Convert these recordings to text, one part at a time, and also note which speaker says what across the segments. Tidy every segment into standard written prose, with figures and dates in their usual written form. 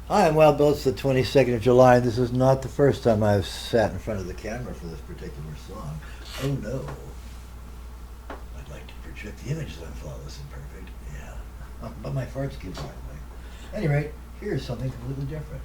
Speaker 1: Hi, I'm Wild Bill. It's the 22nd of July, and this is not the first time I've sat in front of the camera for this particular song. Oh no. I'd like to project the image that I'm flawless and perfect. Yeah. But my farts give by the way. At any rate, here's something completely different.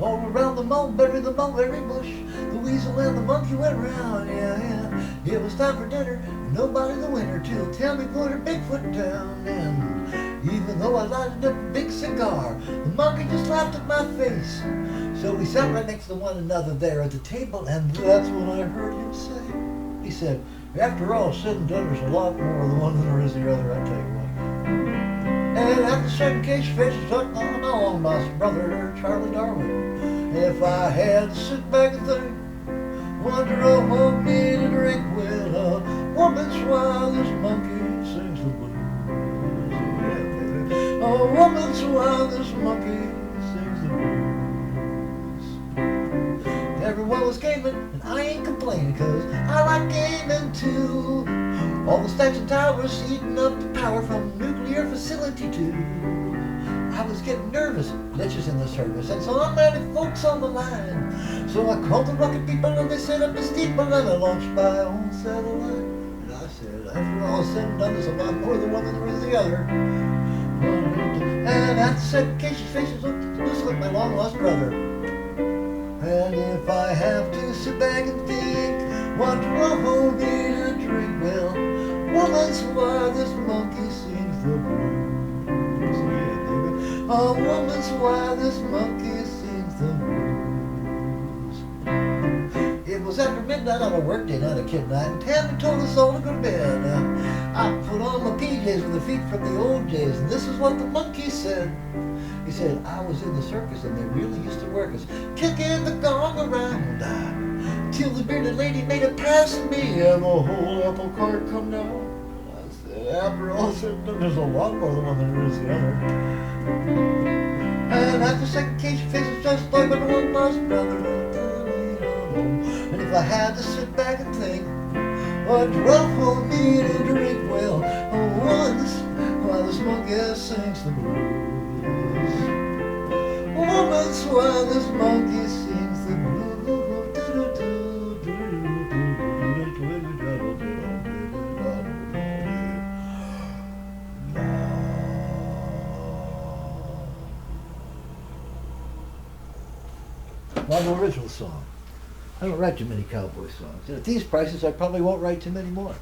Speaker 1: All around the mulberry bush, the weasel and the monkey went round, yeah, yeah. It was time for dinner, nobody the winner till Tammy put her big foot down. And even though I lighted up a big cigar, the monkey just laughed at my face. So we sat right next to one another there at the table, and that's when I heard him say, he said, after all said and done, there's a lot more of the one than there is the other, I tell you what. And after certain case faces up on along my brother Charlie Darwin. If I had to sit back and think, wonder what me to drink with a woman's why this monkey sings the blues. Yeah, baby. A woman's why this monkey sings the blues. Everyone was gaming, and I ain't complaining, cause I like gaming too. All the stacks and towers eating up the power from nuclear facility too. I was getting nervous, glitches in the service, and so many folks on the line. So I called the rocket people and they set up a steeple and I launched my own satellite. And I said, after all said and done, there's a lot more than one than there is the other. And after second case, his face looked just like my long lost brother. And if I have to sit back and think, what will me to drink? Well, woman's why this monkey sings the blues. Yeah, baby. A woman's why this monkey sings the blues. It was after midnight on a workday, not a kid night, and Tammy told us all to go to bed. I put on my PJs with the feet from the old days, and this is what the monkey said. He said, I was in the circus and they really used to work us, kicking the gong around, till the bearded lady made a pass at me and the whole apple cart come down. I said, after all said and done, there's a lot more than one than there is the other. And after second case, your face is just like my one lost brother. And if I had to sit back and think, what drove for me to drink, well, once, while this monkey sings the blues. Woman's why this monkey sings the blues. Not an original song. I don't write too many cowboy songs. And at these prices, I probably won't write too many more.